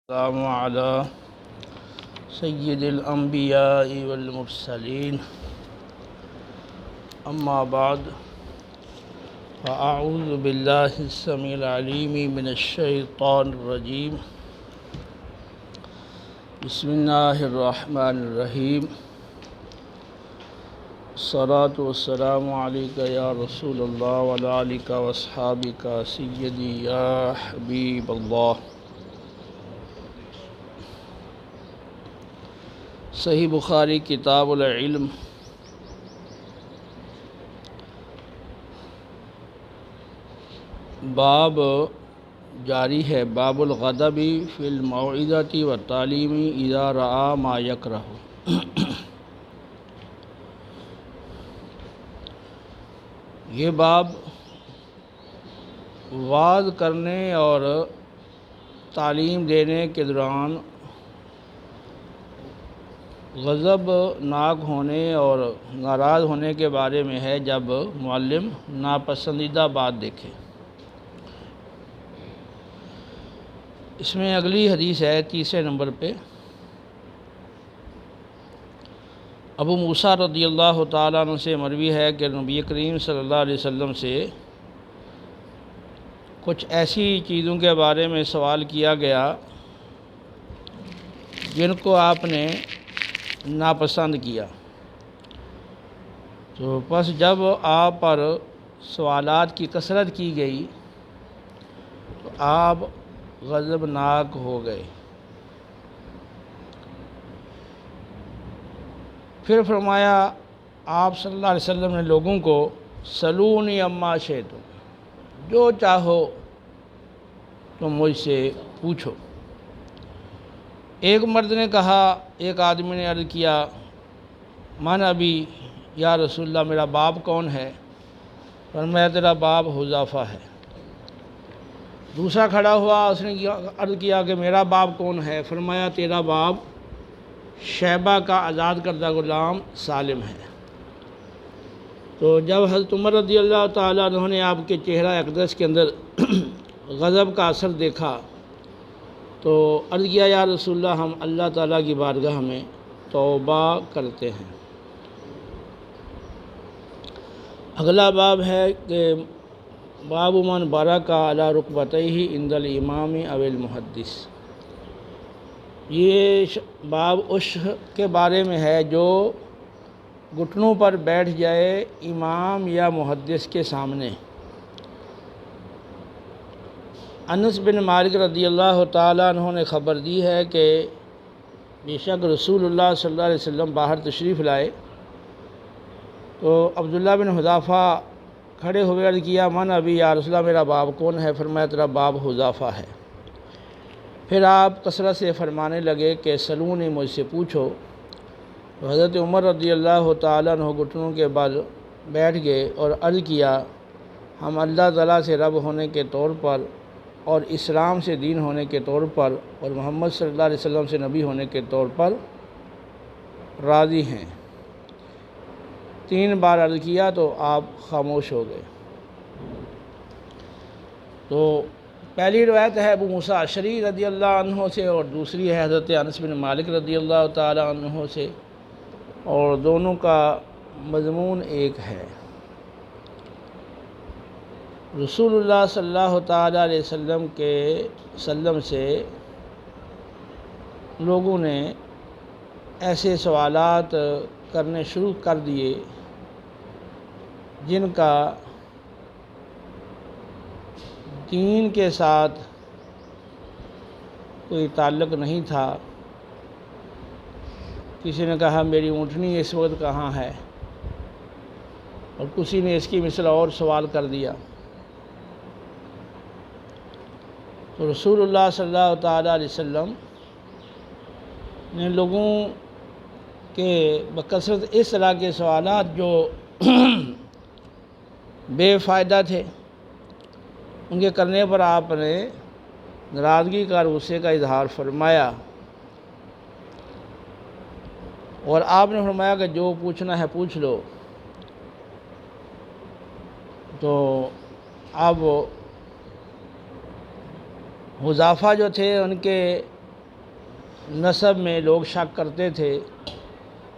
السلام على سید الانبیاء والمرسلین اما بعد فاعوذ باللہ السمیع العلیم من الشیطان الرجیم بسم اللہ الرحمن الرحیم الصلاة والسلام علیک یا رسول اللہ وعلی آلک واصحابک سیدی یا حبیب اللہ۔ صحیح بخاری کتاب العلم باب جاری ہے، باب الغضب فی الموعظۃ والتعلیم اذا رأى ما یکرہ۔ یہ باب وعظ کرنے اور تعلیم دینے کے دوران غضب ناک ہونے اور ناراض ہونے کے بارے میں ہے، جب معلم ناپسندیدہ بات دیکھے۔ اس میں اگلی حدیث ہے 30 نمبر پہ۔ ابو موسیٰ رضی اللہ تعالیٰ عنہ سے مروی ہے کہ نبی کریم صلی اللہ علیہ وسلم سے کچھ ایسی چیزوں کے بارے میں سوال کیا گیا جن کو آپ نے ناپسند کیا، تو پس جب آپ پر سوالات کی کثرت کی گئی تو آپ غضبناک ہو گئے۔ پھر فرمایا آپ صلی اللہ علیہ وسلم نے لوگوں کو سلونی اما شئتم، جو چاہو تم مجھ سے پوچھو۔ ایک مرد نے کہا، ایک آدمی نے عرض کیا، من ابی، یا رسول اللہ میرا باپ کون ہے؟ فرمایا تیرا باپ حذیفہ ہے۔ دوسرا کھڑا ہوا، اس نے عرض کیا کہ میرا باپ کون ہے؟ فرمایا تیرا باپ شیبہ کا آزاد کردہ غلام سالم ہے۔ تو جب حضرت عمر رضی اللہ تعالیٰ عنہ نے آپ کے چہرہ اقدس کے اندر غضب کا اثر دیکھا تو عرض کیا، یا رسول اللہ ہم اللہ تعالیٰ کی بارگاہ میں توبہ کرتے ہیں۔ اگلا باب ہے کہ باب من برک علی رکبتیہ عند الامام او المحدث۔ یہ باب اس کے بارے میں ہے جو گھٹنوں پر بیٹھ جائے امام یا محدث کے سامنے۔ انس بن مالک رضی اللہ تعالیٰ عنہ نے خبر دی ہے کہ بے شک رسول اللہ صلی اللہ علیہ وسلم باہر تشریف لائے تو عبداللہ بن حذیفہ کھڑے ہوئے عرض کیا، من ابی، یا رسول اللہ میرا باپ کون ہے؟ فرمایا تیرا باپ حذیفہ ہے۔ پھر آپ کثرت سے فرمانے لگے کہ سلونی، مجھ سے پوچھو۔ تو حضرت عمر رضی اللہ تعالیٰ عنہ گھٹنوں کے بل بیٹھ گئے اور عرض کیا، ہم اللہ تعالیٰ سے رب ہونے کے طور پر اور اسلام سے دین ہونے کے طور پر اور محمد صلی اللہ علیہ وسلم سے نبی ہونے کے طور پر راضی ہیں۔ 3 بار عرض کیا تو آپ خاموش ہو گئے۔ تو پہلی روایت ہے ابو موسیٰ اشعری رضی اللہ عنہ سے اور دوسری ہے حضرت انس بن مالک رضی اللہ تعالیٰ عنہ سے، اور دونوں کا مضمون ایک ہے۔ رسول اللہ صلی اللہ تعالیٰ علیہ وسلم سے لوگوں نے ایسے سوالات کرنے شروع کر دیے جن کا دین کے ساتھ کوئی تعلق نہیں تھا۔ کسی نے کہا میری اونٹنی اس وقت کہاں ہے، اور کسی نے اس کی مثل اور سوال کر دیا۔ تو رسول اللہ صلی اللہ تعالیٰ علیہ وسلم نے لوگوں کے بکثرت اس طرح کے سوالات جو بے فائدہ تھے ان کے کرنے پر آپ نے ناراضگی کا اور غصے کا اظہار فرمایا، اور آپ نے فرمایا کہ جو پوچھنا ہے پوچھ لو۔ تو اب حذیفہ جو تھے ان کے نسب میں لوگ شک کرتے تھے،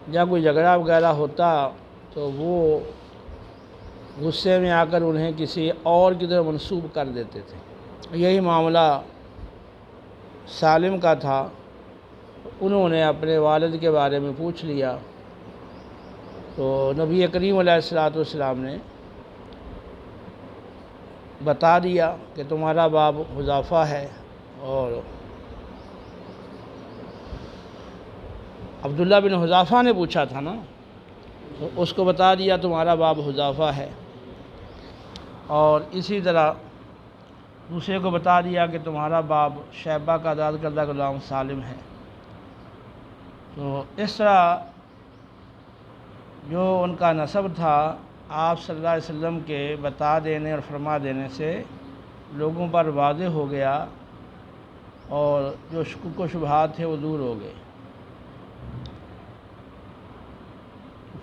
جب کوئی جھگڑا وغیرہ ہوتا تو وہ غصے میں آ کر انہیں کسی اور کی طرف منسوب کر دیتے تھے۔ یہی معاملہ سالم کا تھا۔ انہوں نے اپنے والد کے بارے میں پوچھ لیا تو نبی کریم علیہ السلام نے بتا دیا کہ تمہارا باپ حذیفہ ہے، اور عبداللہ بن حذیفہ نے پوچھا تھا نا، تو اس کو بتا دیا تمہارا باپ حذیفہ ہے، اور اسی طرح دوسرے کو بتا دیا کہ تمہارا باپ شیبہ کا آزاد کردہ غلام سالم ہے۔ تو اس طرح جو ان کا نسب تھا، آپ صلی اللہ علیہ وسلم کے بتا دینے اور فرما دینے سے لوگوں پر واضح ہو گیا، اور جو شکوک و شبہات تھے وہ دور ہو گئے۔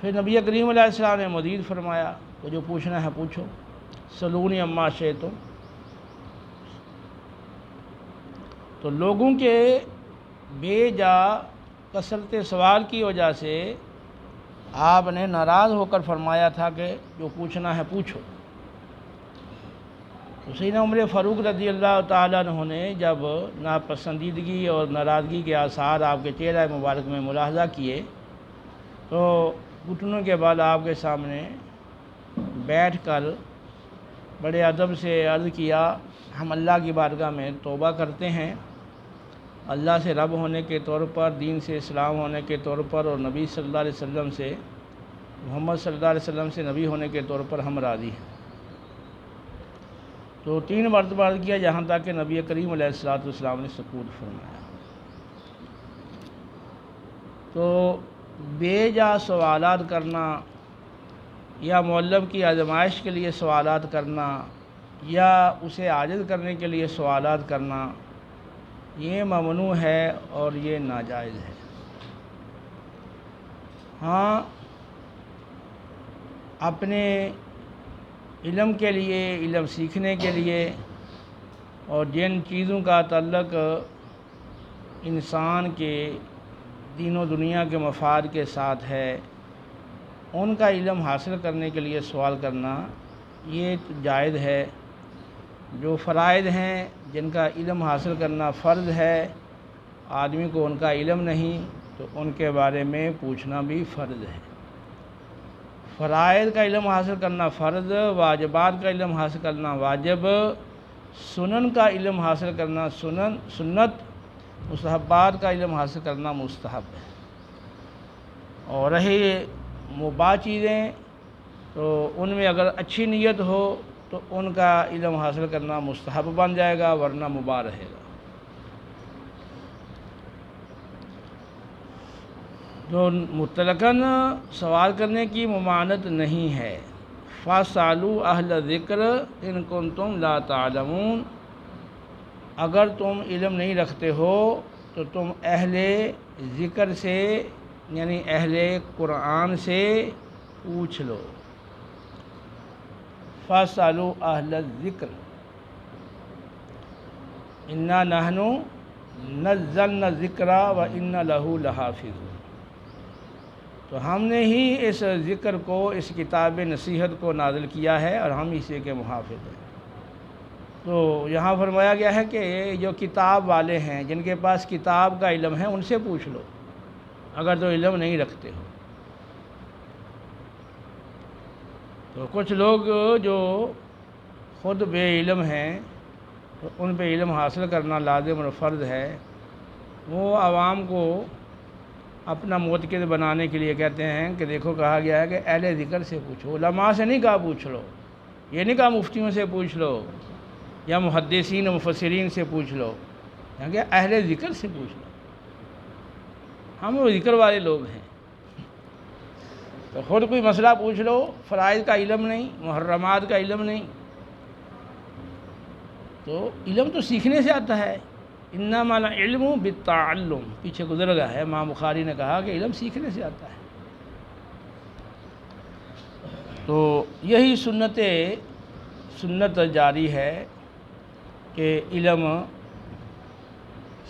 پھر نبی کریم علیہ السلام نے مزید فرمایا کہ جو پوچھنا ہے پوچھو، سلونی عما شئتم۔ تو لوگوں کے بے جا کثرت سوال کی وجہ سے آپ نے ناراض ہو کر فرمایا تھا کہ جو پوچھنا ہے پوچھو۔ تو سیدنا عمر فاروق رضی اللہ تعالیٰ عنہ نے جب ناپسندیدگی اور ناراضگی کے آثار آپ کے چہرہ مبارک میں ملاحظہ کیے تو گھٹنوں کے بال آپ کے سامنے بیٹھ کر بڑے ادب سے عرض کیا، ہم اللہ کی بارگاہ میں توبہ کرتے ہیں، اللہ سے رب ہونے کے طور پر، دین سے اسلام ہونے کے طور پر، اور نبی صلی اللہ علیہ وسلم سے، محمد صلی اللہ علیہ وسلم سے نبی ہونے کے طور پر ہم راضی ہیں۔ تو 3 مرتبہ عرض کیا، جہاں تک کہ نبی کریم علیہ السلام نے سکوت فرمایا۔ تو بے جا سوالات کرنا یا مؤلف کی آزمائش کے لیے سوالات کرنا یا اسے عاجز کرنے کے لیے سوالات کرنا، یہ ممنوع ہے اور یہ ناجائز ہے۔ ہاں، اپنے علم کے لیے، علم سیکھنے کے لیے، اور جن چیزوں کا تعلق انسان کے دین و دنیا کے مفاد کے ساتھ ہے، ان کا علم حاصل کرنے کے لیے سوال کرنا یہ جائز ہے۔ جو فرائض ہیں جن کا علم حاصل کرنا فرض ہے، آدمی کو ان کا علم نہیں تو ان کے بارے میں پوچھنا بھی فرض ہے۔ فرائض کا علم حاصل کرنا فرض، واجبات کا علم حاصل کرنا واجب، سنن کا علم حاصل کرنا سنت، مستحبات کا علم حاصل کرنا مستحب ہے۔ اور رہی مباح چیزیں تو ان میں اگر اچھی نیت ہو تو ان کا علم حاصل کرنا مستحب بن جائے گا، ورنہ مباح رہے گا۔ جو مطلقاً سوال کرنے کی ممانعت نہیں ہے، فَاسْأَلُوا أَهْلَ الذِّكْرِ إِن كُنتُمْ لَا تَعْلَمُونَ، اگر تم علم نہیں رکھتے ہو تو تم اہل ذکر سے یعنی اہل قرآن سے پوچھ لو۔ فَاسْأَلُوا أَهْلَ الذِّكْرِ إِنَّا نَحْنُ نَزَّلْنَا الذِّكْرَ وَإِنَّا لَهُ لَحَافِظُونَ۔ تو ہم نے ہی اس ذکر کو، اس کتاب نصیحت کو نازل کیا ہے اور ہم اسی کے محافظ ہیں۔ تو یہاں فرمایا گیا ہے کہ جو کتاب والے ہیں، جن کے پاس کتاب کا علم ہے، ان سے پوچھ لو اگر تو علم نہیں رکھتے ہو۔ تو کچھ لوگ جو خود بے علم ہیں تو ان پہ علم حاصل کرنا لازم اور فرض ہے، وہ عوام کو اپنا معتقد بنانے کے لیے کہتے ہیں کہ دیکھو کہا گیا ہے کہ اہل ذکر سے پوچھو۔ علماء سے نہیں کہا پوچھ لو، یہ نہیں کہا مفتیوں سے پوچھ لو یا محدثین و مفسرین سے پوچھ لو، یہاں کہ اہل ذکر سے پوچھ لو۔ ہم وہ ذکر والے لوگ ہیں، تو خود کوئی مسئلہ پوچھ لو، فرائض کا علم نہیں، محرمات کا علم نہیں، تو علم تو سیکھنے سے آتا ہے۔ انما العلم بالتعلم، پیچھے گزر گیا ہے، امام بخاری نے کہا کہ علم سیکھنے سے آتا ہے۔ تو یہی سنت جاری ہے کہ علم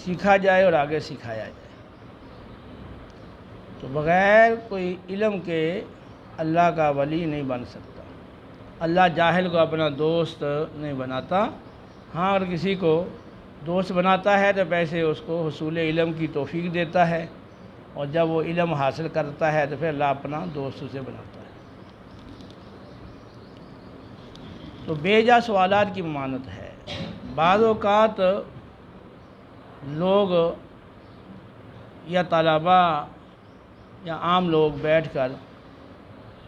سیکھا جائے اور آگے سکھایا جائے۔ تو بغیر کوئی علم کے اللہ کا ولی نہیں بن سکتا۔ اللہ جاہل کو اپنا دوست نہیں بناتا۔ ہاں اگر کسی کو دوست بناتا ہے تو پیسے اس کو حصول علم کی توفیق دیتا ہے، اور جب وہ علم حاصل کرتا ہے تو پھر اللہ اپنا دوست اسے بناتا ہے۔ تو بے جا سوالات کی ممانعت ہے۔ بعض اوقات لوگ یا طلباء یا عام لوگ بیٹھ کر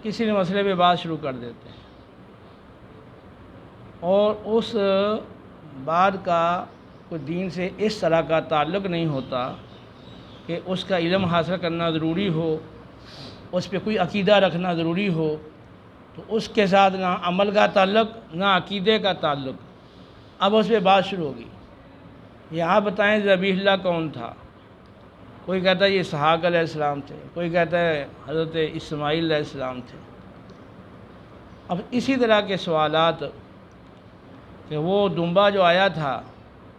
کسی نے مسئلے پہ بات شروع کر دیتے ہیں، اور اس بات کا کوئی دین سے اس طرح کا تعلق نہیں ہوتا کہ اس کا علم حاصل کرنا ضروری ہو، اس پہ کوئی عقیدہ رکھنا ضروری ہو، تو اس کے ساتھ نہ عمل کا تعلق نہ عقیدے کا تعلق۔ اب اس پہ بات شروع ہوگی، یہ آپ بتائیں ذبیح اللہ کون تھا؟ کوئی کہتا ہے یہ اسحاق علیہ السلام تھے، کوئی کہتا ہے حضرت اسماعیل علیہ السلام تھے۔ اب اسی طرح کے سوالات کہ وہ دمبا جو آیا تھا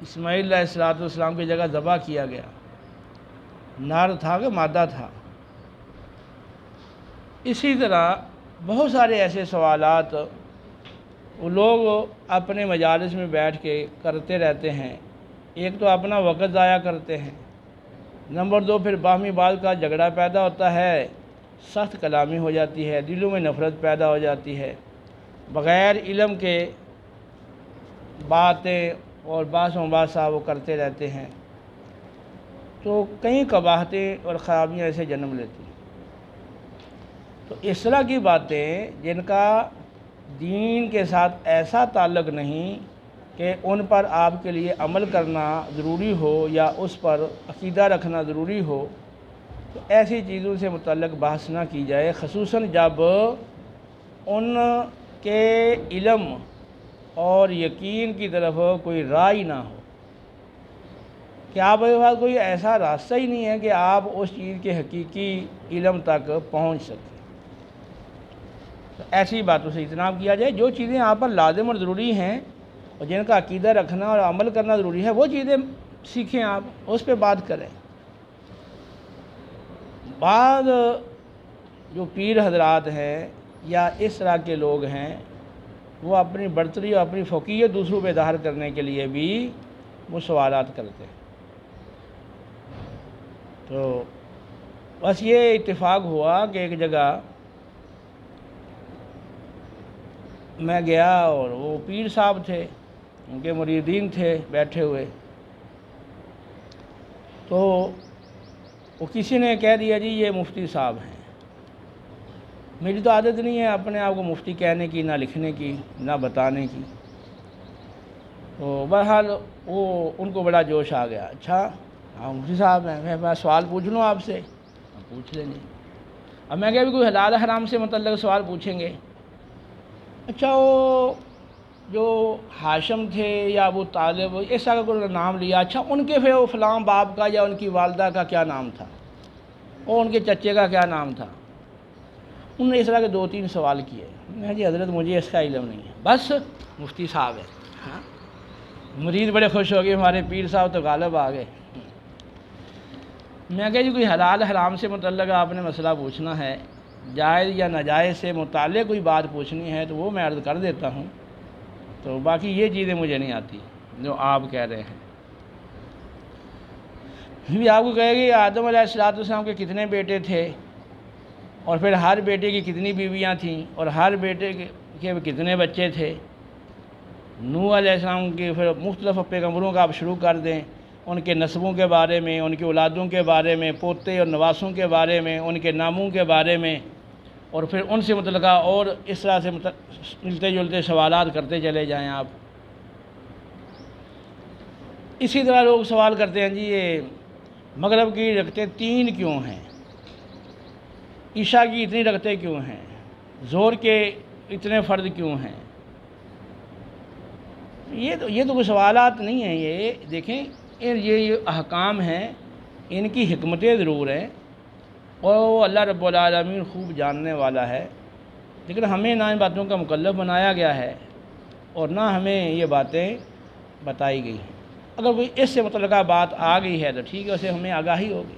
اسماعیل علیہ السلام کی جگہ ذبح کیا گیا، نر تھا کہ مادہ تھا؟ اسی طرح بہت سارے ایسے سوالات وہ لوگ اپنے مجالس میں بیٹھ کے کرتے رہتے ہیں۔ ایک تو اپنا وقت ضائع کرتے ہیں، نمبر دو پھر باہمی بات کا جھگڑا پیدا ہوتا ہے، سخت کلامی ہو جاتی ہے، دلوں میں نفرت پیدا ہو جاتی ہے، بغیر علم کے باتیں اور بحث و مباحثہ وہ کرتے رہتے ہیں، تو کئی قباحتیں اور خرابیاں ایسے جنم لیتی ہیں۔ تو اس طرح کی باتیں جن کا دین کے ساتھ ایسا تعلق نہیں کہ ان پر آپ کے لیے عمل کرنا ضروری ہو یا اس پر عقیدہ رکھنا ضروری ہو، تو ایسی چیزوں سے متعلق بحث نہ کی جائے، خصوصاً جب ان کے علم اور یقین کی طرف کوئی راہ نہ ہو، کہ آپ کے پاس کوئی ایسا راستہ ہی نہیں ہے کہ آپ اس چیز کے حقیقی علم تک پہنچ سکیں۔ تو ایسی باتوں سے اجتناب کیا جائے۔ جو چیزیں آپ پر لازم اور ضروری ہیں اور جن کا عقیدہ رکھنا اور عمل کرنا ضروری ہے، وہ چیزیں سیکھیں، آپ اس پہ بات کریں۔ بعض جو پیر حضرات ہیں یا اس طرح کے لوگ ہیں، وہ اپنی برتری اور اپنی فوقیت دوسروں پہ ظاہر کرنے کے لیے بھی وہ سوالات کرتے ہیں۔ تو بس یہ اتفاق ہوا کہ ایک جگہ میں گیا اور وہ پیر صاحب تھے، ان کے مریدین تھے بیٹھے ہوئے، تو وہ کسی نے کہہ دیا جی یہ مفتی صاحب ہیں۔ میری تو عادت نہیں ہے اپنے آپ کو مفتی کہنے کی، نہ لکھنے کی، نہ بتانے کی۔ تو بہرحال وہ ان کو بڑا جوش آ گیا، اچھا ہاں مفتی صاحب ہیں، میں سوال پوچھ لوں آپ سے؟ پوچھ لیں گے۔ اب میں کہا بھی کوئی حلال حرام سے متعلق سوال پوچھیں گے؟ اچھا وہ جو ہاشم تھے یا ابو طالب ایسا کا کوئی نام لیا، اچھا ان کے پھر وہ فلاں باپ کا یا ان کی والدہ کا کیا نام تھا، اور ان کے چچے کا کیا نام تھا؟ انہوں نے اس طرح کے دو تین سوال کیے۔ میں کہا جی حضرت مجھے اس کا علم نہیں ہے۔ بس مفتی صاحب ہے؟ ہاں۔ مرید بڑے خوش ہو گئے، ہمارے پیر صاحب تو غالب آ گئے۔ میں کہا جی کوئی حلال حرام سے متعلق آپ نے مسئلہ پوچھنا ہے، جائز یا ناجائز سے متعلق کوئی بات پوچھنی ہے تو وہ میں عرض کر دیتا ہوں، تو باقی یہ چیزیں مجھے نہیں آتی جو آپ کہہ رہے ہیں۔ بھی آپ کو کہے گی آدم علیہ السلام کے کتنے بیٹے تھے، اور پھر ہر بیٹے کی کتنی بیویاں تھیں، اور ہر بیٹے کے کتنے بچے تھے۔ نوح علیہ السلام کے پھر مختلف پیغمبروں کا آپ شروع کر دیں، ان کے نسبوں کے بارے میں، ان کی اولادوں کے بارے میں، پوتے اور نواسوں کے بارے میں، ان کے ناموں کے بارے میں، اور پھر ان سے متعلقہ اور اس طرح سے ملتے جلتے سوالات کرتے چلے جائیں آپ۔ اسی طرح لوگ سوال کرتے ہیں جی یہ مغرب کی رکعتیں 3 کیوں ہیں، عشاء کی اتنی رکعتیں کیوں ہیں، ظہر کے اتنے فرض کیوں ہیں؟ یہ تو کوئی سوالات نہیں ہیں۔ یہ دیکھیں یہ احکام ہیں، ان کی حکمتیں ضرور ہیں، اور وہ اللہ رب العالمین خوب جاننے والا ہے، لیکن ہمیں نہ ان باتوں کا مکلف بنایا گیا ہے اور نہ ہمیں یہ باتیں بتائی گئی ہیں۔ اگر کوئی اس سے متعلقہ بات آ گئی ہے تو ٹھیک ہے، اسے ہمیں آگاہی ہوگی۔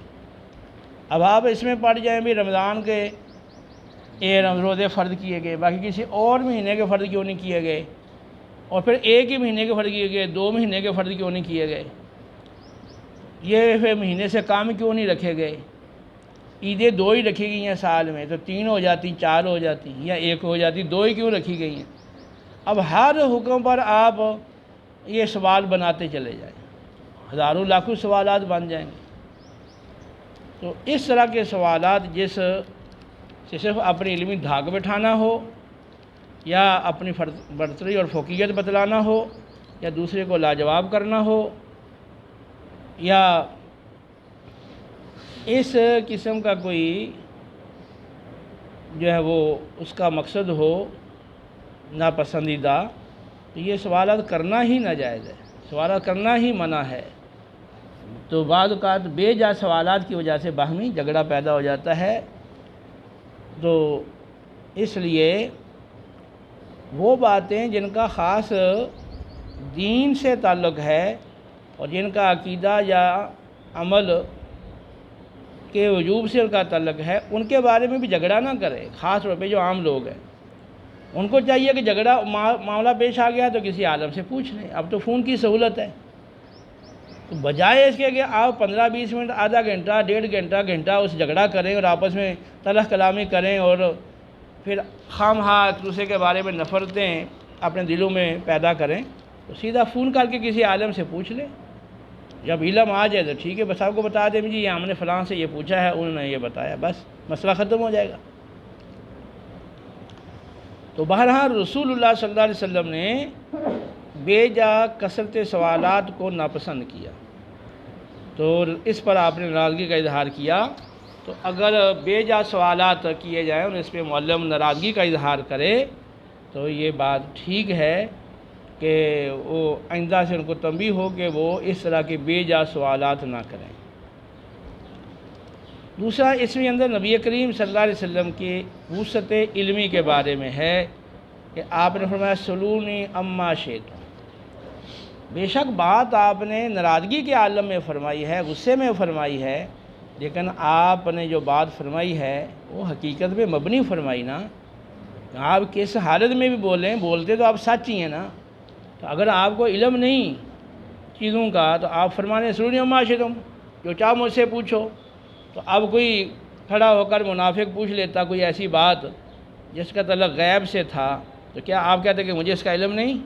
اب آپ اس میں پڑ جائیں بھی رمضان کے روزے فرض کیے گئے، باقی کسی اور مہینے کے فرض کیوں نہیں کیے گئے، اور پھر ایک ہی مہینے کے فرض کیے گئے، 2 مہینے کے فرض کیوں نہیں کیے گئے، یہ پھر مہینے سے کام کیوں نہیں رکھے گئے، عیدیں 2 ہی رکھی گئی ہیں سال میں، تو 3 ہو جاتی، 4 ہو جاتی، یا 1 ہو جاتی، 2 ہی کیوں رکھی گئی ہیں۔ اب ہر حکم پر آپ یہ سوال بناتے چلے جائیں، ہزاروں لاکھوں سوالات بن جائیں گے۔ تو اس طرح کے سوالات جس سے صرف اپنی علمی دھاک بٹھانا ہو، یا اپنی برتری اور فوقیت بتلانا ہو، یا دوسرے کو لاجواب کرنا ہو، یا اس قسم کا کوئی جو ہے وہ اس کا مقصد ہو ناپسندیدہ، تو یہ سوالات کرنا ہی ناجائز ہے، سوالات کرنا ہی منع ہے۔ تو بعض اوقات بے جا سوالات کی وجہ سے باہمی جھگڑا پیدا ہو جاتا ہے۔ تو اس لیے وہ باتیں جن کا خاص دین سے تعلق ہے اور جن کا عقیدہ یا عمل کے وجوب سے ان کا تعلق ہے، ان کے بارے میں بھی جھگڑا نہ کرے، خاص طور پہ جو عام لوگ ہیں۔ ان کو چاہیے کہ جھگڑا معاملہ پیش آ گیا تو کسی عالم سے پوچھ لیں، اب تو فون کی سہولت ہے، تو بجائے اس کے کہ آپ 15-20 منٹ، آدھا گھنٹہ، 1.5 گھنٹہ اس جھگڑا کریں اور آپس میں تلخ کلامی کریں، اور پھر خواہ ایک دوسرے کے بارے میں نفرتیں اپنے دلوں میں پیدا کریں، تو سیدھا فون کر کے کسی عالم سے پوچھ لیں۔ جب علم آ جائے تو ٹھیک ہے، بس آپ کو بتا دیں جی ہم نے فلاں سے یہ پوچھا ہے، انہوں نے یہ بتایا، بس مسئلہ ختم ہو جائے گا۔ تو بہرحال رسول اللہ صلی اللہ علیہ وسلم نے بے جا کثرت سوالات کو ناپسند کیا، تو اس پر آپ نے ناراضگی کا اظہار کیا۔ تو اگر بے جا سوالات کیے جائیں اور اس پہ معلم ناراضگی کا اظہار کرے تو یہ بات ٹھیک ہے کہ وہ آئندہ سے ان کو تنبیہ ہو کہ وہ اس طرح کے بے جا سوالات نہ کریں۔ دوسرا اس میں اندر نبی کریم صلی اللہ علیہ وسلم کی وسعت علمی کے بارے میں ہے کہ آپ نے فرمایا سلونی اما شئتم، بے شک بات آپ نے ناراضگی کے عالم میں فرمائی ہے، غصے میں فرمائی ہے، لیکن آپ نے جو بات فرمائی ہے وہ حقیقت میں مبنی فرمائی نا۔ آپ کس حالت میں بھی بولیں، بولتے تو آپ سچ ہی ہیں نا۔ تو اگر آپ کو علم نہیں چیزوں کا تو آپ فرمانے سلونی اما شئتم، جو چاہو مجھ سے پوچھو۔ تو اب کوئی کھڑا ہو کر منافق پوچھ لیتا کوئی ایسی بات جس کا تعلق غیب سے تھا، تو کیا آپ کہتے کہ مجھے اس کا علم نہیں؟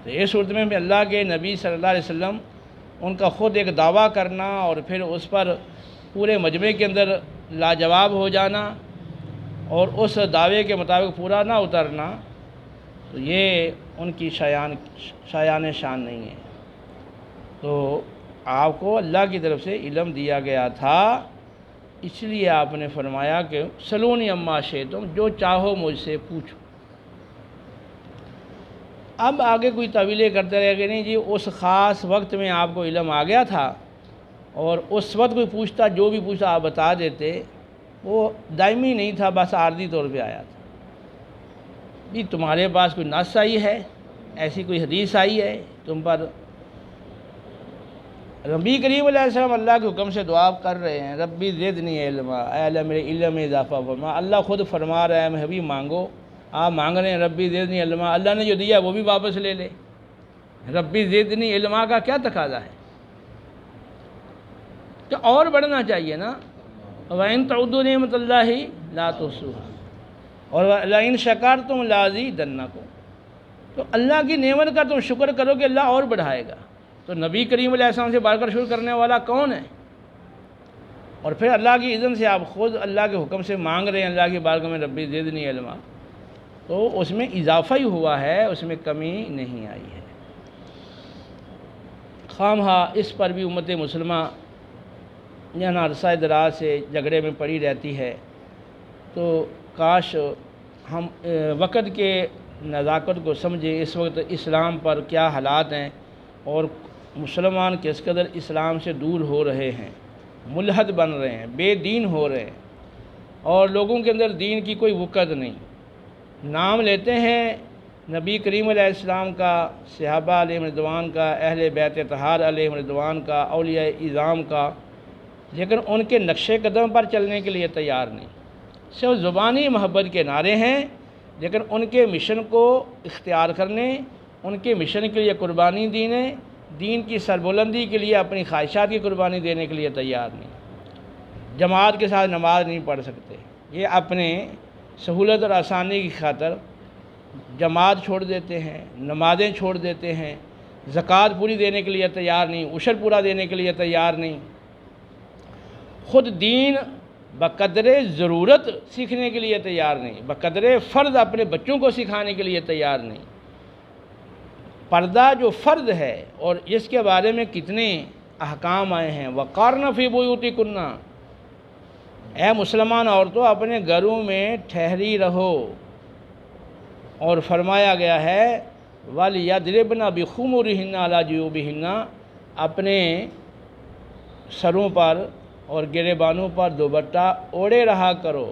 تو اس صورت میں بھی اللہ کے نبی صلی اللہ علیہ وسلم ان کا خود ایک دعویٰ کرنا اور پھر اس پر پورے مجمع کے اندر لاجواب ہو جانا اور اس دعوے کے مطابق پورا نہ اترنا، تو یہ ان کی شایان شان نہیں ہے۔ تو آپ کو اللہ کی طرف سے علم دیا گیا تھا، اس لیے آپ نے فرمایا کہ سلونی اما شئتم، جو چاہو مجھ سے پوچھو۔ اب آگے کوئی طویلیں کرتے رہے کہ نہیں جی اس خاص وقت میں آپ کو علم آ گیا تھا اور اس وقت کوئی پوچھتا، جو بھی پوچھتا آپ بتا دیتے، وہ دائمی نہیں تھا، بس عارضی طور پہ آیا تھا۔ جی تمہارے پاس کوئی نص آئی ہے، ایسی کوئی حدیث آئی ہے تم پر؟ نبی کریم علیہ السلام اللہ کے حکم سے دعا کر رہے ہیں، ربی زدنی علما، اے اللہ میرے علم میں اضافہ فرما۔ اللہ خود فرما رہا ہے میں حبیب مانگو، آپ مانگ رہے ہیں ربی زدنی علما، اللہ نے جو دیا وہ بھی واپس لے لے۔ ربی زدنی علما کا کیا تقاضا ہے کہ اور بڑھنا چاہیے نا۔ وَإِن تَعُدُّوا نِعْمَتَ اللَّهِ لَا تُحْصُوهَا، اور لَئِن شَكَرْتُمْ لَأَزِيدَنَّكُمْ، تو اللہ کی نعمت کا تم شکر کرو کہ اللہ اور بڑھائے گا۔ تو نبی کریم علیہ السلام سے بڑھ کر شکر کرنے والا کون ہے؟ اور پھر اللہ کی اذن سے آپ خود اللہ کے حکم سے مانگ رہے ہیں اللہ کی بارگاہ میں ربی زدنی علما، تو اس میں اضافہ ہی ہوا ہے، اس میں کمی نہیں آئی ہے۔ خواہ اس پر بھی امت مسلمہ یہاں عرصہ دراز سے جھگڑے میں پڑی رہتی ہے، تو کاش ہم وقت کے نزاکت کو سمجھیں، اس وقت اسلام پر کیا حالات ہیں اور مسلمان کس قدر اسلام سے دور ہو رہے ہیں، ملحد بن رہے ہیں، بے دین ہو رہے ہیں، اور لوگوں کے اندر دین کی کوئی وقت نہیں۔ نام لیتے ہیں نبی کریم علیہ السلام کا، صحابہ علیہ رضوان کا، اہل بیت طہار علیہ رضوان کا، اولیاء اعظام کا، لیکن ان کے نقش قدم پر چلنے کے لیے تیار نہیں۔ صرف زبانی محبت کے نعرے ہیں، لیکن ان کے مشن کو اختیار کرنے، ان کے مشن کے لیے قربانی دینے، دین کی سربلندی کے لیے اپنی خواہشات کی قربانی دینے کے لیے تیار نہیں۔ جماعت کے ساتھ نماز نہیں پڑھ سکتے، یہ اپنے سہولت اور آسانی کی خاطر جماعت چھوڑ دیتے ہیں، نمازیں چھوڑ دیتے ہیں، زکوٰۃ پوری دینے کے لیے تیار نہیں، عشر پورا دینے کے لیے تیار نہیں، خود دین بقدر ضرورت سیکھنے کے لیے تیار نہیں، بقدر فرض اپنے بچوں کو سکھانے کے لیے تیار نہیں۔ پردہ جو فرض ہے اور اس کے بارے میں کتنے احکام آئے ہیں، وقارن فی بیوتکن، اے مسلمان عورتوں اپنے گھروں میں ٹھہری رہو، اور فرمایا گیا ہے وَلْيَضْرِبْنَ بِخُمُرِهِنَّ عَلَىٰ جُيُوبِهِنَّ، اپنے سروں پر اور گریبانوں پر دوپٹہ اوڑھے رہا کرو،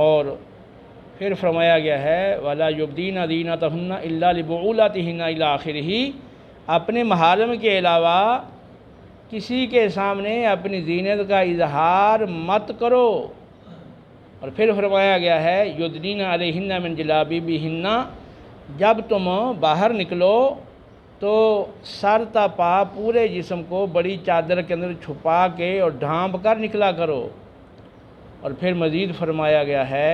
اور پھر فرمایا گیا ہے وَلَا يُبْدِينَ زِينَتَهُنَّ إِلَّا لِبُعُولَتِهِنَّ إِلَىٰ آخِرِهِ، اپنے محارم کے علاوہ کسی کے سامنے اپنی زینت کا اظہار مت کرو، اور پھر فرمایا گیا ہے یدنین علیہن من جلابیبہن، جب تم باہر نکلو تو سر تا پا پورے جسم کو بڑی چادر کے اندر چھپا کے اور ڈھانپ کر نکلا کرو، اور پھر مزید فرمایا گیا ہے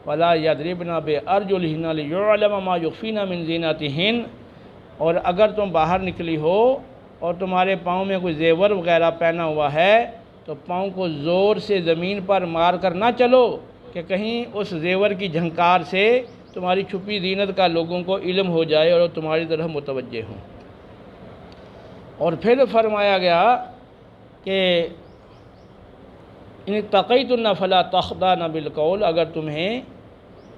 وَلَا يَضْرِبْنَ بِأَرْجُلِهِنَّ لِيُعْلَمَ مَا يُخْفِينَ مِن زِينَتِهِنَّ، اور اگر تم باہر نکلی ہو اور تمہارے پاؤں میں کوئی زیور وغیرہ پہنا ہوا ہے تو پاؤں کو زور سے زمین پر مار کر نہ چلو کہ کہیں اس زیور کی جھنکار سے تمہاری چھپی زینت کا لوگوں کو علم ہو جائے اور تمہاری طرف متوجہ ہوں۔ اور پھر فرمایا گیا کہ ان اتقیتن فلا تخضعن بالقول، اگر تمہیں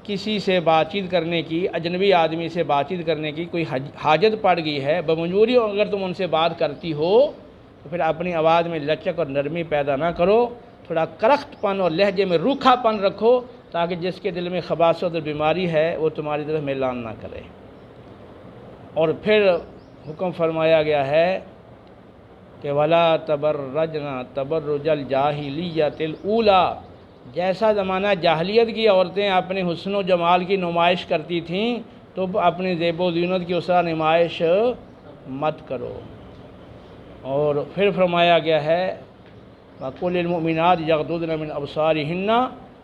کسی سے بات چیت کرنے کی، اجنبی آدمی سے بات چیت کرنے کی کوئی حاجت پڑ گئی ہے، بمجبوری اگر تم ان سے بات کرتی ہو تو پھر اپنی آواز میں لچک اور نرمی پیدا نہ کرو، تھوڑا کرخت پن اور لہجے میں روکھا پن رکھو، تاکہ جس کے دل میں خباثت اور بیماری ہے وہ تمہاری طرف میلان نہ کرے۔ اور پھر حکم فرمایا گیا ہے کہ وَلَا تَبَرَّجْنَ تَبَرُّجَ الْجَاهِلِيَّةِ الْأُولَىٰ، جیسا زمانہ جاہلیت کی عورتیں اپنے حسن و جمال کی نمائش کرتی تھیں تو اپنی زیب و زینت کی اس طرح نمائش مت کرو۔ اور پھر فرمایا گیا ہے وَقُلِ الْمُؤْمِنَاتِ يَغْضُضْنَ مِنْ أَبْصَارِهِنَّ،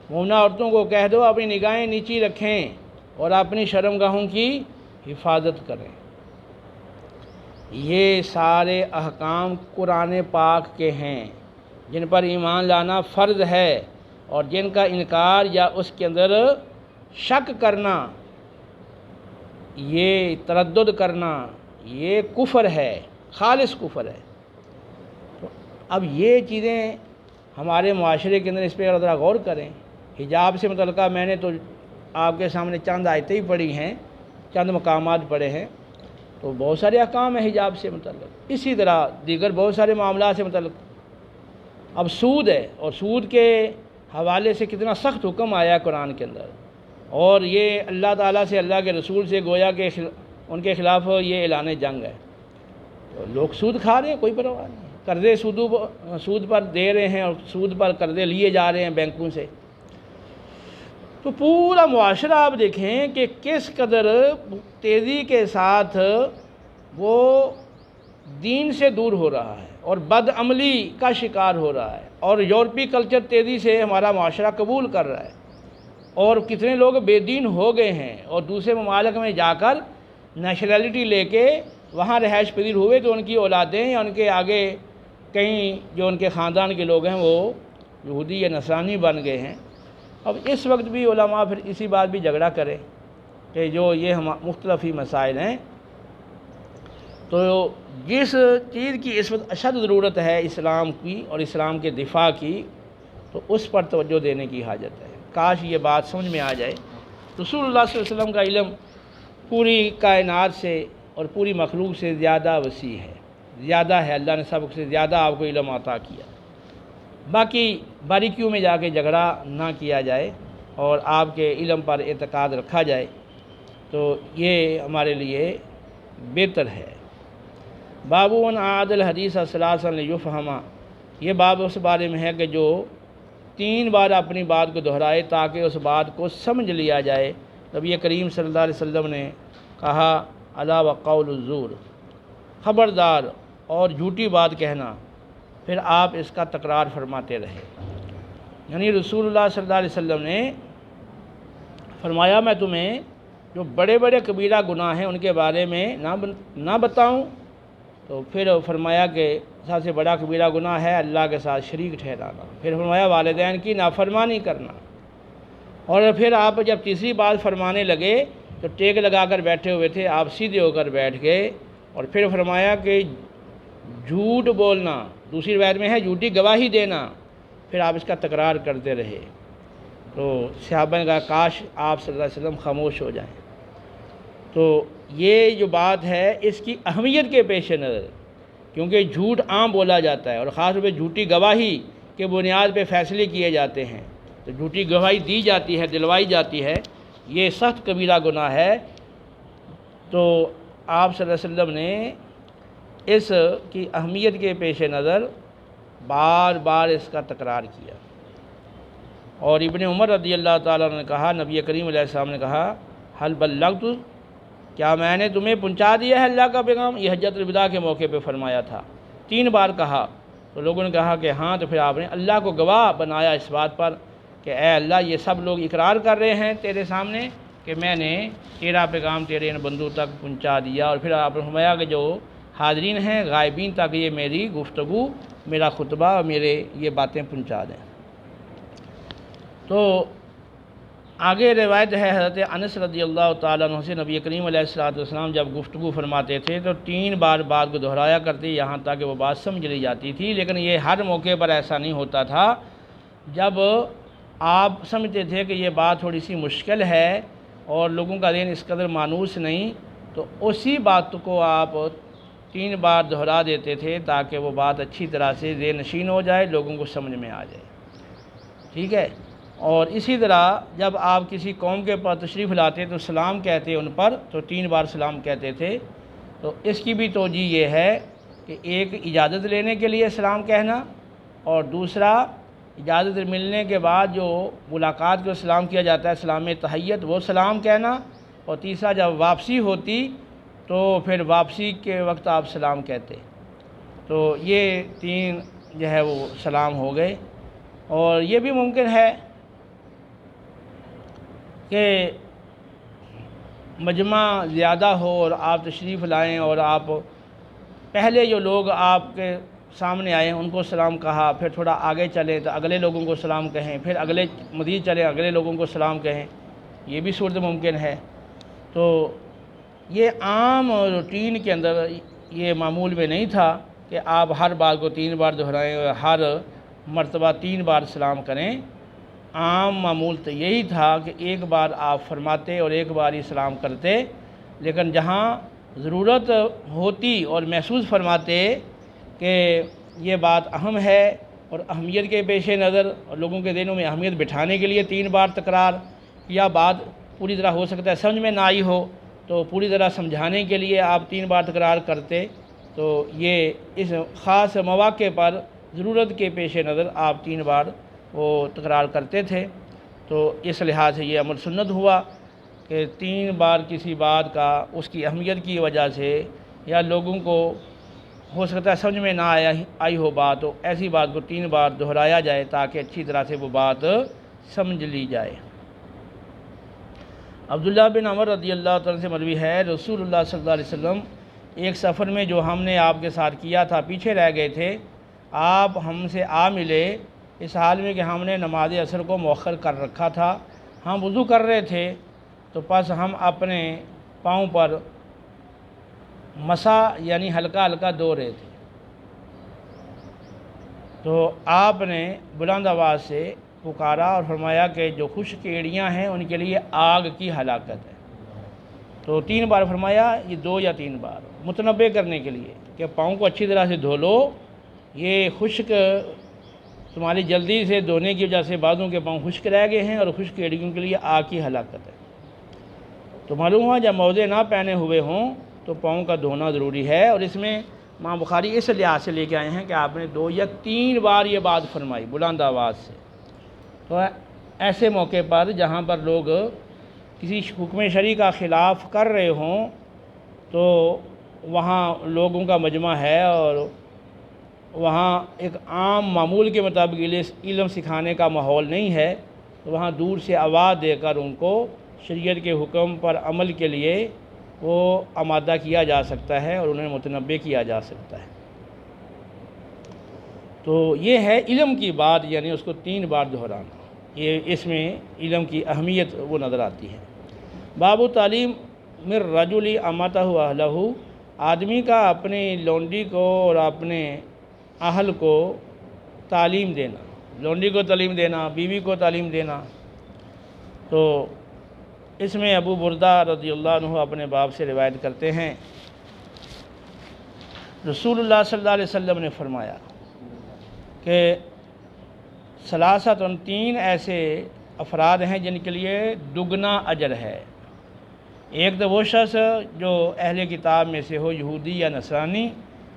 مومنہ عورتوں کو کہہ دو اپنی نگاہیں نیچی رکھیں اور اپنی شرمگاہوں کی حفاظت کریں۔ یہ سارے احکام قرآن پاک کے ہیں جن پر ایمان لانا فرض ہے، اور جن کا انکار یا اس کے اندر شک کرنا، یہ تردد کرنا، یہ کفر ہے، خالص کفر ہے۔ تو اب یہ چیزیں ہمارے معاشرے کے اندر اس پہ ذرا غور کریں۔ حجاب سے متعلقہ میں نے تو آپ کے سامنے چند آیتیں ہی پڑھی ہیں، چند مقامات پڑھے ہیں، تو بہت سارے احکام ہیں حجاب سے متعلق، اسی طرح دیگر بہت سارے معاملات سے متعلق۔ اب سود ہے، اور سود کے حوالے سے کتنا سخت حکم آیا قرآن کے اندر، اور یہ اللہ تعالیٰ سے، اللہ کے رسول سے گویا کہ ان کے خلاف یہ اعلان جنگ ہے۔ تو لوگ سود کھا رہے ہیں، کوئی پرواہ نہیں، قرضے سود پر دے رہے ہیں اور سود پر قرضے لیے جا رہے ہیں بینکوں سے۔ تو پورا معاشرہ آپ دیکھیں کہ کس قدر تیزی کے ساتھ وہ دین سے دور ہو رہا ہے اور بد عملی کا شکار ہو رہا ہے، اور یورپی کلچر تیزی سے ہمارا معاشرہ قبول کر رہا ہے، اور کتنے لوگ بے دین ہو گئے ہیں اور دوسرے ممالک میں جا کر نیشنلٹی لے کے وہاں رہائش پذیر ہوئے تو ان کی اولادیں یا ان کے آگے کہیں جو ان کے خاندان کے لوگ ہیں وہ یہودی یا نصرانی بن گئے ہیں۔ اب اس وقت بھی علماء پھر اسی بات بھی جھگڑا کریں کہ جو یہ مختلف ہی مسائل ہیں، تو جس چیز کی اس وقت اشد ضرورت ہے اسلام کی اور اسلام کے دفاع کی، تو اس پر توجہ دینے کی حاجت ہے۔ کاش یہ بات سمجھ میں آ جائے۔ رسول اللہ صلی اللہ علیہ وسلم کا علم پوری کائنات سے اور پوری مخلوق سے زیادہ وسیع ہے، زیادہ ہے، اللہ نے سب سے زیادہ آپ کو علم عطا کیا۔ باقی باریکیوں میں جا کے جھگڑا نہ کیا جائے اور آپ کے علم پر اعتقاد رکھا جائے، تو یہ ہمارے لیے بہتر ہے۔ باب من اعاد الحدیث ثلاثا لیفہم، یہ باب اس بارے میں ہے کہ جو 3 بار اپنی بات کو دہرائے تاکہ اس بات کو سمجھ لیا جائے۔ نبی کریم صلی اللہ علیہ وسلم نے کہا الا وقول الزور، خبردار اور جھوٹی بات کہنا، پھر آپ اس کا تکرار فرماتے رہے۔ یعنی رسول اللہ صلی اللہ علیہ وسلم نے فرمایا میں تمہیں جو بڑے بڑے کبیرہ گناہ ہیں ان کے بارے میں نہ بتاؤں؟ تو پھر فرمایا کہ سب سے بڑا کبیرہ گناہ ہے اللہ کے ساتھ شریک ٹھہرانا، پھر فرمایا والدین کی نافرمانی کرنا، اور پھر آپ جب تیسری بات فرمانے لگے تو ٹیک لگا کر بیٹھے ہوئے تھے، آپ سیدھے ہو کر بیٹھ گئے، اور پھر فرمایا کہ جھوٹ بولنا، دوسری روایت میں ہے جھوٹی گواہی دینا، پھر آپ اس کا تکرار کرتے رہے۔ تو صحابہ نے کہا کاش آپ صلی اللہ علیہ وسلم خاموش ہو جائیں۔ تو یہ جو بات ہے اس کی اہمیت کے پیش نظر، کیونکہ جھوٹ عام بولا جاتا ہے اور خاص طور پہ جھوٹی گواہی کے بنیاد پہ فیصلے کیے جاتے ہیں، تو جھوٹی گواہی دی جاتی ہے، دلوائی جاتی ہے، یہ سخت کبیرہ گناہ ہے۔ تو آپ صلی اللہ علیہ وسلم نے اس کی اہمیت کے پیش نظر بار بار اس کا تکرار کیا۔ اور ابن عمر رضی اللہ تعالیٰ نے کہا، نبی کریم علیہ السلام نے کہا حل بلغت، کیا میں نے تمہیں پہنچا دیا ہے اللہ کا پیغام؟ یہ حجۃ الوداع کے موقع پہ فرمایا تھا، 3 بار کہا۔ تو لوگوں نے کہا کہ ہاں، تو پھر آپ نے اللہ کو گواہ بنایا اس بات پر کہ اے اللہ یہ سب لوگ اقرار کر رہے ہیں تیرے سامنے کہ میں نے تیرا پیغام تیرے ان بندوں تک پہنچا دیا۔ اور پھر آپ نے فرمایا کہ جو حاضرین ہیں غائبین تک یہ میری گفتگو، میرا خطبہ اور میرے یہ باتیں پہنچا دیں۔ تو آگے روایت ہے حضرت انس رضی اللہ تعالیٰ عنہ سے، نبی کریم علیہ السلام جب گفتگو فرماتے تھے تو 3 بار بات کو دہرایا کرتے یہاں تک کہ وہ بات سمجھ لی جاتی تھی، لیکن یہ ہر موقع پر ایسا نہیں ہوتا تھا۔ جب آپ سمجھتے تھے کہ یہ بات تھوڑی سی مشکل ہے اور لوگوں کا ذہن اس قدر مانوس نہیں، تو اسی بات کو آپ 3 بار دہرا دیتے تھے تاکہ وہ بات اچھی طرح سے ذہن نشین ہو جائے، لوگوں کو سمجھ میں آ جائے، ٹھیک ہے۔ اور اسی طرح جب آپ کسی قوم کے پر تشریف لاتے تو سلام کہتے ان پر، تو 3 بار سلام کہتے تھے۔ تو اس کی بھی توجہ یہ ہے کہ ایک اجازت لینے کے لیے سلام کہنا، اور دوسرا اجازت ملنے کے بعد جو ملاقات کو سلام کیا جاتا ہے سلام تحیت، وہ سلام کہنا، اور تیسرا جب واپسی ہوتی تو پھر واپسی کے وقت آپ سلام کہتے۔ تو یہ 3 جو ہے وہ سلام ہو گئے۔ اور یہ بھی ممکن ہے کہ مجمع زیادہ ہو اور آپ تشریف لائیں اور آپ پہلے جو لوگ آپ کے سامنے آئے ان کو سلام کہا، پھر تھوڑا آگے چلیں تو اگلے لوگوں کو سلام کہیں، پھر اگلے مزید چلیں اگلے لوگوں کو سلام کہیں، یہ بھی صورت ممکن ہے۔ تو یہ عام روٹین کے اندر یہ معمول میں نہیں تھا کہ آپ ہر بات کو 3 بار دہرائیں اور ہر مرتبہ 3 بار سلام کریں۔ عام معمول تو یہی تھا کہ 1 بار آپ فرماتے اور 1 بار ہی سلام کرتے، لیکن جہاں ضرورت ہوتی اور محسوس فرماتے کہ یہ بات اہم ہے اور اہمیت کے پیش نظر اور لوگوں کے ذہنوں میں اہمیت بٹھانے کے لیے 3 بار تکرار، یا بات پوری طرح ہو سکتا ہے سمجھ میں نہ آئی ہو تو پوری طرح سمجھانے کے لیے آپ 3 بار تکرار کرتے، تو یہ اس خاص مواقع پر ضرورت کے پیش نظر آپ 3 بار وہ تکرار کرتے تھے۔ تو اس لحاظ سے یہ عمل سنت ہوا کہ 3 بار کسی بات کا اس کی اہمیت کی وجہ سے یا لوگوں کو ہو سکتا ہے سمجھ میں نہ آئی ہو بات، تو ایسی بات کو 3 بار دہرایا جائے تاکہ اچھی طرح سے وہ بات سمجھ لی جائے۔ عبداللہ بن عمر رضی اللہ تعالیٰ سے مروی ہے، رسول اللہ صلی اللہ علیہ وسلم ایک سفر میں جو ہم نے آپ کے ساتھ کیا تھا پیچھے رہ گئے تھے، آپ ہم سے آ ملے اس حال میں کہ ہم نے نماز عصر کو مؤخر کر رکھا تھا، ہم وضو کر رہے تھے، تو پس ہم اپنے پاؤں پر مسا یعنی ہلکا ہلکا دھو رہے تھے، تو آپ نے بلند آواز سے پکارا اور فرمایا کہ جو خشک ایڑیاں ہیں ان کے لیے آگ کی ہلاکت ہے۔ تو 3 بار فرمایا، یہ 2 یا 3 بار متنبہ کرنے کے لیے کہ پاؤں کو اچھی طرح سے دھو لو، یہ خشک تمہاری جلدی سے دھونے کی وجہ سے بعضوں کے پاؤں خشک رہ گئے ہیں اور خشک ایڑیوں کے لیے آگ کی ہلاکت ہے۔ تو معلوم ہوا جب موزے نہ پہنے ہوئے ہوں تو پاؤں کا دھونا ضروری ہے، اور اس میں امام بخاری اس لحاظ سے لے کے آئے ہیں کہ آپ نے 2 یا 3 بار یہ بات فرمائی بلند آواز سے۔ تو ایسے موقع پر جہاں پر لوگ کسی حکم شرعی کا خلاف کر رہے ہوں تو وہاں لوگوں کا مجمع ہے اور وہاں ایک عام معمول کے مطابق علم سکھانے کا ماحول نہیں ہے، تو وہاں دور سے آواز دے کر ان کو شریعت کے حکم پر عمل کے لیے وہ آمادہ کیا جا سکتا ہے اور انہیں متنبہ کیا جا سکتا ہے۔ تو یہ ہے علم کی بات، یعنی اس کو 3 بار دہرانا، یہ اس میں علم کی اہمیت وہ نظر آتی ہے۔ باب تعلیم من رجل امتہ اہلہ، آدمی کا اپنے لونڈی کو اور اپنے اہل کو تعلیم دینا، لونڈی کو تعلیم دینا، بیوی کو تعلیم دینا۔ تو اس میں ابو بردہ رضی اللہ عنہ اپنے باپ سے روایت کرتے ہیں، رسول اللہ صلی اللہ علیہ وسلم نے فرمایا کہ ثلاثۃ، 3 ایسے افراد ہیں جن کے لیے دگنا اجر ہے۔ ایک تو وہ شخص جو اہل کتاب میں سے ہو، یہودی یا نصرانی،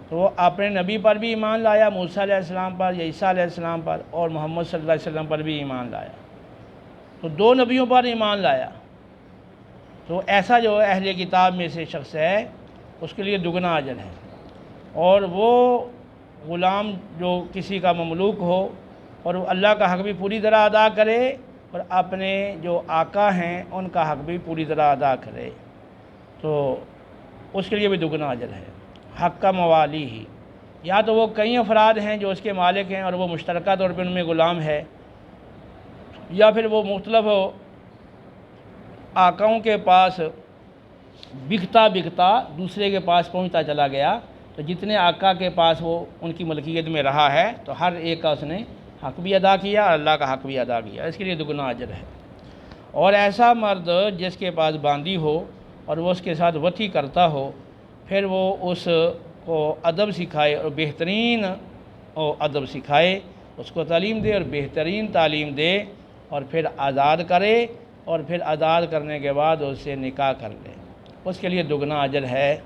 تو وہ اپنے نبی پر بھی ایمان لایا، موسیٰ علیہ السلام پر یا عیسیٰ علیہ السلام پر، اور محمد صلی اللہ علیہ وسلم پر بھی ایمان لایا، تو 2 نبیوں پر ایمان لایا۔ تو ایسا جو اہل کتاب میں سے شخص ہے اس کے لیے دگنا اجر ہے۔ اور وہ غلام جو کسی کا مملوک ہو اور وہ اللہ کا حق بھی پوری طرح ادا کرے اور اپنے جو آقا ہیں ان کا حق بھی پوری طرح ادا کرے، تو اس کے لیے بھی دگنا اجر ہے۔ حق کا موالی ہی، یا تو وہ کئی افراد ہیں جو اس کے مالک ہیں اور وہ مشترکہ طور پہ ان میں غلام ہے، یا پھر وہ مختلف آقاؤں کے پاس بکتا دوسرے کے پاس پہنچتا چلا گیا، تو جتنے آقا کے پاس وہ ان کی ملکیت میں رہا ہے تو ہر ایک کا اس نے حق بھی ادا کیا اور اللہ کا حق بھی ادا کیا، اس کے لیے دگنا اجر ہے۔ اور ایسا مرد جس کے پاس باندی ہو اور وہ اس کے ساتھ وطی کرتا ہو، پھر وہ اس کو ادب سکھائے اور بہترین ادب سکھائے، اس کو تعلیم دے اور بہترین تعلیم دے، اور پھر آزاد کرے، اور پھر آزاد کرنے کے بعد اس سے نکاح کر لے، اس کے لیے دگنا اجر ہے۔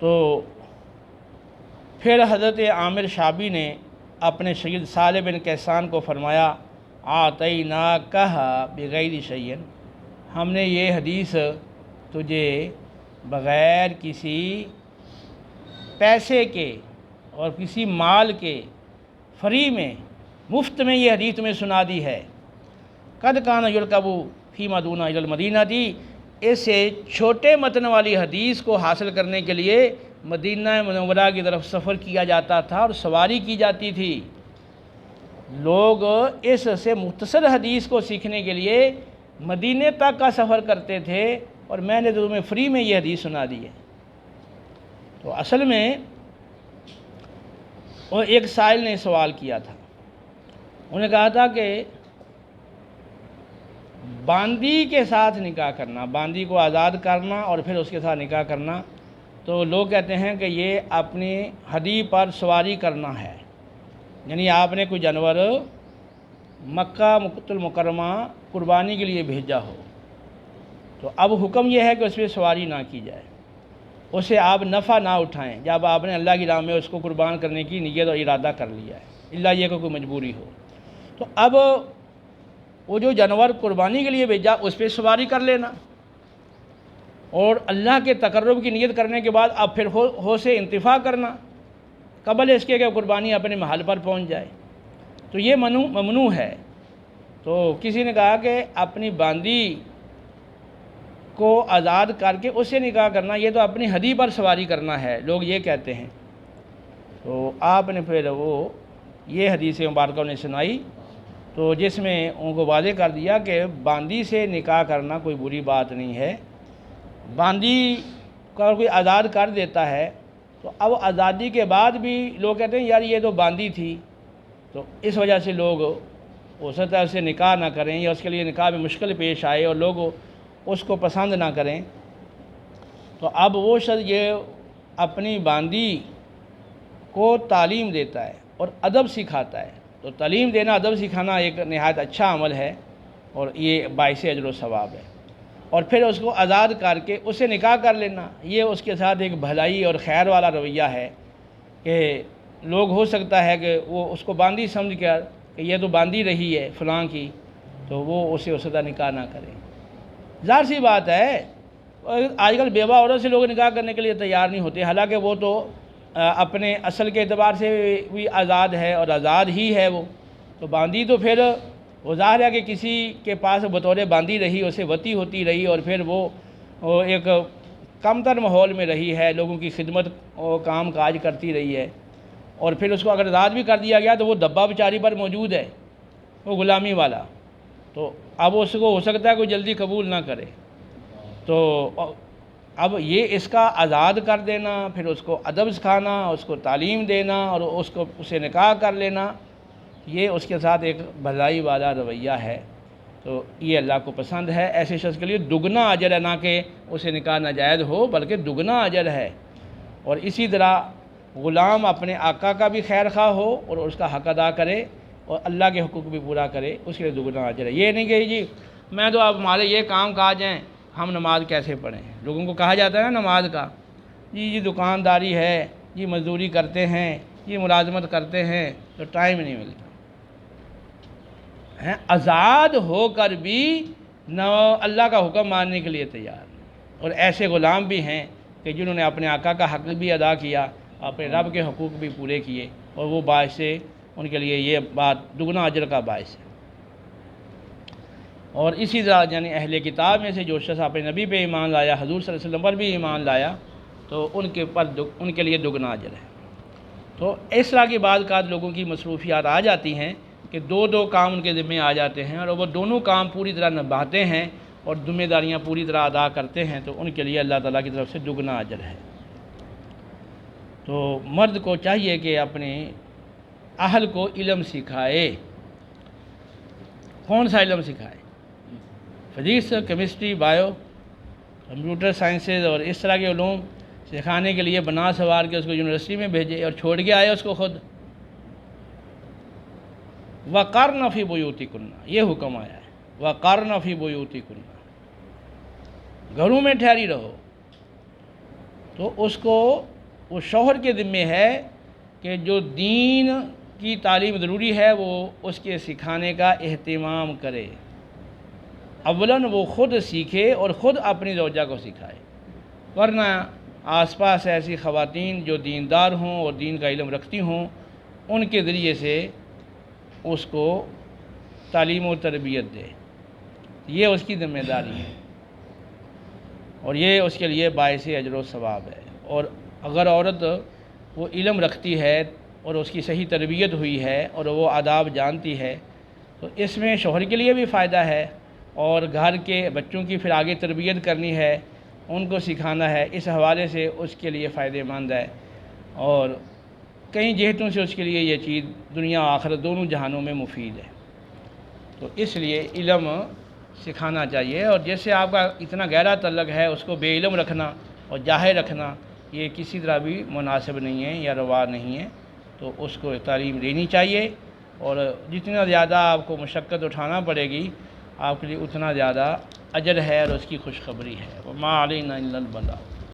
تو پھر حضرت عامر شعبی نے اپنے شگرد صالح بن کیسان کو فرمایا، آتیناکہ بغیر شیء، ہم نے یہ حدیث تجھے بغیر کسی پیسے کے اور کسی مال کے، فری میں، مفت میں یہ حدیث تمہیں سنا دی ہے۔ قد کان یرکب فیما دون الی المدینہ تھی، اس سے چھوٹے متن والی حدیث کو حاصل کرنے کے لیے مدینہ منورہ کی طرف سفر کیا جاتا تھا اور سواری کی جاتی تھی۔ لوگ اس سے مختصر حدیث کو سیکھنے کے لیے مدینے تک کا سفر کرتے تھے، اور میں نے تو تمہیں فری میں یہ حدیث سنا دی ہے۔ تو اصل میں وہ ایک سائل نے سوال کیا تھا، انہوں نے کہا تھا کہ باندی کے ساتھ نکاح کرنا، باندی کو آزاد کرنا اور پھر اس کے ساتھ نکاح کرنا، تو لوگ کہتے ہیں کہ یہ اپنی ہدی پر سواری کرنا ہے، یعنی آپ نے کوئی جانور مکہ المکرمہ قربانی کے لیے بھیجا ہو، تو اب حکم یہ ہے کہ اس پہ سواری نہ کی جائے، اسے آپ نفع نہ اٹھائیں جب آپ نے اللہ کی راہ میں اس کو قربان کرنے کی نیت اور ارادہ کر لیا ہے، الا یہ کہ کوئی مجبوری ہو۔ تو اب وہ جو جانور قربانی کے لیے بھیجا اس پہ سواری کر لینا، اور اللہ کے تقرب کی نیت کرنے کے بعد اب پھر ہو سے انتفاع کرنا قبل اس کے کہ قربانی اپنے محل پر پہنچ جائے، تو یہ ممنوع ہے۔ تو کسی نے کہا کہ اپنی باندی کو آزاد کر کے اس سے نکاح کرنا، یہ تو اپنی ہدی پر سواری کرنا ہے، لوگ یہ کہتے ہیں۔ تو آپ نے پھر وہ یہ حدیث مبارکہ نے سنائی، تو جس میں ان کو واضح کر دیا کہ باندی سے نکاح کرنا کوئی بری بات نہیں ہے۔ باندی کا کوئی آزاد کر دیتا ہے تو اب آزادی کے بعد بھی لوگ کہتے ہیں یار یہ تو باندی تھی، تو اس وجہ سے لوگ ہو سکتا ہے اس سے نکاح نہ کریں، یا اس کے لیے نکاح میں مشکل پیش آئے اور لوگ اس کو پسند نہ کریں، تو اب وہ شخص یہ اپنی باندی کو تعلیم دیتا ہے اور ادب سکھاتا ہے، تو تعلیم دینا، ادب سکھانا ایک نہایت اچھا عمل ہے اور یہ باعث اجر و ثواب ہے۔ اور پھر اس کو آزاد کر کے اسے نکاح کر لینا، یہ اس کے ساتھ ایک بھلائی اور خیر والا رویہ ہے کہ لوگ ہو سکتا ہے کہ وہ اس کو باندھی سمجھ کر کہ یہ تو باندھی رہی ہے فلاں کی، تو وہ اسے اس طرح نکاح نہ کرے۔ ظاہر سی بات ہے آج کل بیوہ عورت سے لوگ نکاح کرنے کے لیے تیار نہیں ہوتے، حالانکہ وہ تو اپنے اصل کے اعتبار سے بھی آزاد ہے اور آزاد ہی ہے، وہ تو باندھی تو پھر وہ ظاہر ہے کہ کسی کے پاس بطور باندھی رہی، اسے وطی ہوتی رہی، اور پھر وہ ایک کم تر ماحول میں رہی ہے، لوگوں کی خدمت اور کام کاج کرتی رہی ہے، اور پھر اس کو اگر آزاد بھی کر دیا گیا تو وہ دبا بیچاری پر موجود ہے، وہ غلامی والا، تو اب اس کو ہو سکتا ہے کوئی جلدی قبول نہ کرے، تو اب یہ اس کا آزاد کر دینا، پھر اس کو ادب سکھانا، اس کو تعلیم دینا اور اسے نکاح کر لینا، یہ اس کے ساتھ ایک بھلائی والا رویہ ہے، تو یہ اللہ کو پسند ہے۔ ایسے شخص کے لیے دگنا اجر ہے، نہ کہ اسے نکاح ناجائز ہو بلکہ دگنا اجر ہے۔ اور اسی طرح غلام اپنے آقا کا بھی خیر خواہ ہو اور اس کا حق ادا کرے اور اللہ کے حقوق بھی پورا کرے، اس کے لیے دگنا اجر ہے۔ یہ نہیں کہ جی میں تو اب ہمارے یہ کام کاج ہیں، ہم نماز کیسے پڑھیں؟ لوگوں کو کہا جاتا ہے نا نماز کا، جی دکانداری ہے، جی مزدوری کرتے ہیں، جی ملازمت کرتے ہیں، تو ٹائم نہیں ملتا ہے۔ آزاد ہو کر بھی نہ اللہ کا حکم ماننے کے لیے تیار، اور ایسے غلام بھی ہیں کہ جنہوں نے اپنے آقا کا حق بھی ادا کیا، اپنے رب کے حقوق بھی پورے کیے، اور وہ باعث سے ان کے لیے یہ بات دگنا اجر کا باعث ہے۔ اور اسی طرح یعنی اہل کتاب میں سے جو شخص اپنے نبی پہ ایمان لایا، حضور صلی اللہ علیہ وسلم پر بھی ایمان لایا، تو ان کے لیے دگنا اجر ہے۔ تو اس طرح کی بعض اوقات لوگوں کی مصروفیات آ جاتی ہیں کہ دو کام ان کے ذمہ آ جاتے ہیں، اور وہ دونوں کام پوری طرح نبھاتے ہیں اور ذمہ داریاں پوری طرح ادا کرتے ہیں، تو ان کے لیے اللہ تعالیٰ کی طرف سے دگنا اجر ہے۔ تو مرد کو چاہیے کہ اپنے اہل کو علم سکھائے۔ کون سا علم سکھائے؟ Physics, chemistry, bio, computer sciences اور اس طرح کے علوم سکھانے کے لیے بنا سوار کے اس کو یونیورسٹی میں بھیجے اور چھوڑ کے آئے اس کو خود۔ وَقَرْنَ فِي بُيُوتِكُنَّ، یہ حکم آیا ہے، وَقَرْنَ فِي بُيُوتِكُنَّ، گھروں میں ٹھہری رہو۔ تو اس کو وہ شوہر کے ذمے ہے کہ جو دین کی تعلیم ضروری ہے وہ اس کے سکھانے کا اہتمام کرے، اولاً وہ خود سیکھے اور خود اپنی زوجہ کو سکھائے، ورنہ آس پاس ایسی خواتین جو دیندار ہوں اور دین کا علم رکھتی ہوں، ان کے ذریعے سے اس کو تعلیم و تربیت دے، یہ اس کی ذمہ داری ہے، اور یہ اس کے لیے باعث اجر و ثواب ہے۔ اور اگر عورت وہ علم رکھتی ہے اور اس کی صحیح تربیت ہوئی ہے اور وہ آداب جانتی ہے، تو اس میں شوہر کے لیے بھی فائدہ ہے، اور گھر کے بچوں کی پھر آگے تربیت کرنی ہے، ان کو سکھانا ہے، اس حوالے سے اس کے لیے فائدہ مند ہے، اور کئی جہتوں سے اس کے لیے یہ چیز دنیا و آخرت دونوں جہانوں میں مفید ہے۔ تو اس لیے علم سکھانا چاہیے، اور جیسے آپ کا اتنا گہرا تعلق ہے اس کو بے علم رکھنا اور جاہل رکھنا، یہ کسی طرح بھی مناسب نہیں ہے یا روا نہیں ہے، تو اس کو تعلیم دینی چاہیے، اور جتنا زیادہ آپ کو مشقت اٹھانا پڑے گی آپ کے لیے اتنا زیادہ اجر ہے اور اس کی خوشخبری ہے۔ وَمَا عَلَيْنَا إِلَّا الْبَلَاغُ۔